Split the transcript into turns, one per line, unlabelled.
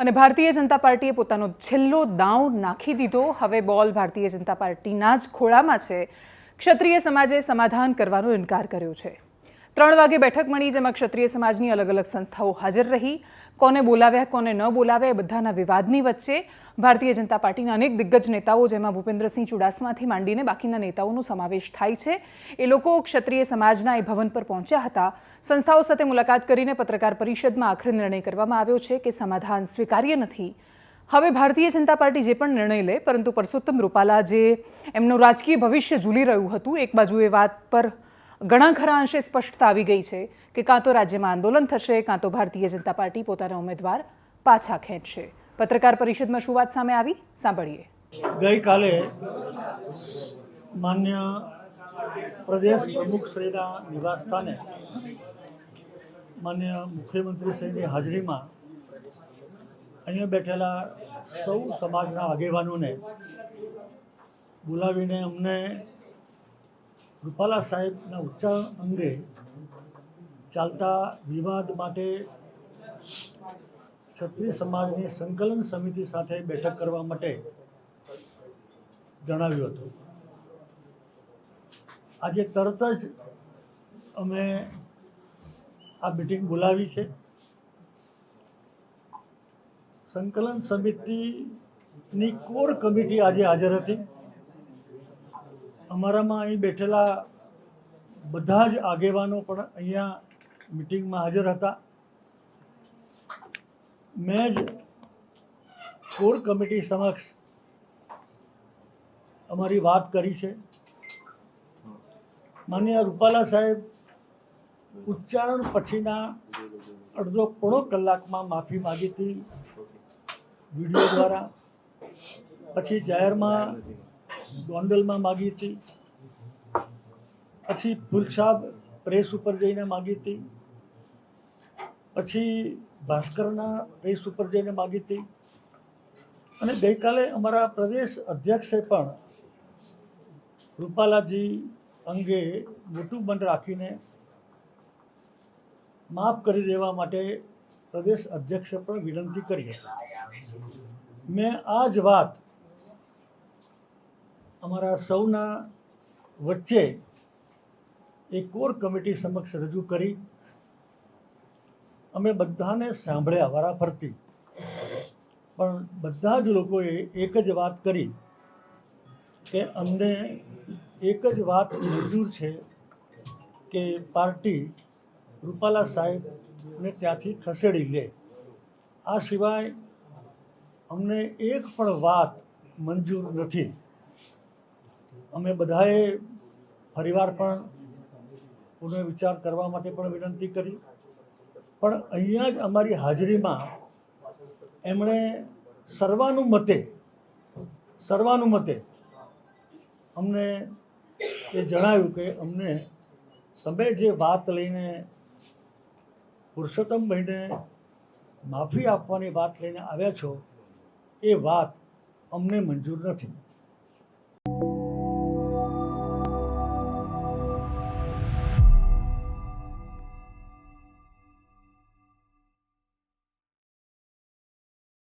અને ભારતીય જનતા પાર્ટીએ પોતાનો છેલ્લો દાવ નાખી દીધો। હવે બોલ ભારતીય જનતા પાર્ટીના જ ખોળામાં છે। ક્ષત્રિય સમાજે સમાધાન કરવાનો ઇનકાર કર્યો છે। 3 વાગે બેઠક મળી, જેમાં ક્ષત્રિય સમાજની અલગ અલગ સંસ્થાઓ હાજર રહી। કોને બોલાવ્યા, કોને ન બોલાવ્યા, એ બધાના વિવાદની વચ્ચે ભારતીય જનતા પાર્ટીના અનેક દિગ્ગજ નેતાઓ, જેમાં ભૂપેન્દ્રસિંહ ચુડાસમાથી માંડીને બાકીના નેતાઓનો સમાવેશ થાય છે, એ લોકો ક્ષત્રિય સમાજના એ ભવન પર પહોંચ્યા હતા। સંસ્થાઓ સાથે મુલાકાત કરીને પત્રકાર પરિષદમાં આખરે નિર્ણય કરવામાં આવ્યો છે કે સમાધાન સ્વીકાર્ય નથી। હવે ભારતીય જનતા પાર્ટી જે પણ નિર્ણય લે, પરંતુ પરસોત્તમ રૂપાલા જે એમનું રાજકીય ભવિષ્ય ઝૂલી રહ્યું હતું, એક બાજુ એ વાત પર ઘણા ખરા અંશે સ્પષ્ટતા આવી ગઈ છે કે કાં તો રાજ્યમાં આંદોલન થશે, કાં તો ભારતીય જનતા પાર્ટી પોતાના ઉમેદવાર પાછા ખેંચશે। પત્રકાર પરિષદમાં શું વાત સામે આવી, સાંભળીએ।
ગઈકાલે માન્ય પ્રદેશ પ્રમુખ શ્રીના નિવાસસ્થાને માન્ય મુખ્યમંત્રી શ્રીની હાજરીમાં અહીંયા બેઠેલા સૌ સમાજના આગેવાનોને બોલાવીને અમને રૂપાલા સાહેબના ઉચ્ચારણ અંગે ચાલતા વિવાદ માટે ક્ષત્રિય સમાજની સંકલન સમિતિ સાથે બેઠક કરવા માટે જણાવ્યું હતું। આજે તરત જ અમે આ મિટિંગ બોલાવી છે। સંકલન સમિતિની કોર કમિટી આજે હાજર હતી। અમારામાં અહીં બેઠેલા બધા જ આગેવાનો પણ અહીંયા મિટિંગમાં હાજર હતા। મેં જ કોર કમિટી સમક્ષ અમારી વાત કરી છે। માનનીય રૂપાલા સાહેબ ઉચ્ચારણ પછીના અડધો પોણો કલાકમાં માફી માગી હતી વિડીયો દ્વારા, પછી જાહેરમાં ગોંડલમાં માગી હતી, પછી ફૂલસાબ પ્રેસ ઉપર જઈને માગી હતી, પછી ભાસ્કરના પ્રેસ ઉપર જઈને માગી હતી, અને ગઈકાલે અમારા પ્રદેશ અધ્યક્ષે પણ રૂપાલાજી અંગે મોટું મન રાખીને માફ કરી દેવા માટે પ્રદેશ અધ્યક્ષે પણ વિનંતી કરી હતી। મેં આ જ વાત અમારા સૌના વચ્ચે એક કોર કમિટી સમક્ષ રજૂ કરી। અમે બધાને સાંભળ્યા વારાફરતી, પણ બધા જ લોકોએ એક જ વાત કરી કે અમને એક જ વાત મંજૂર છે કે પાર્ટી રૂપાલા સાહેબને ત્યાંથી ખસેડી લે। આ સિવાય અમને એક પણ વાત મંજૂર નથી। અમે બધાએ ફરીવાર પણ પુનઃવિચાર કરવા માટે પણ વિનંતી કરી, પણ અહીંયા જ અમારી હાજરીમાં એમણે સર્વાનુમતે અમને એ જણાવ્યું કે અમને તમે જે વાત લઈને પુરુષોત્તમભાઈને માફી આપવાની વાત લઈને આવ્યા છો, એ વાત અમને મંજૂર નથી।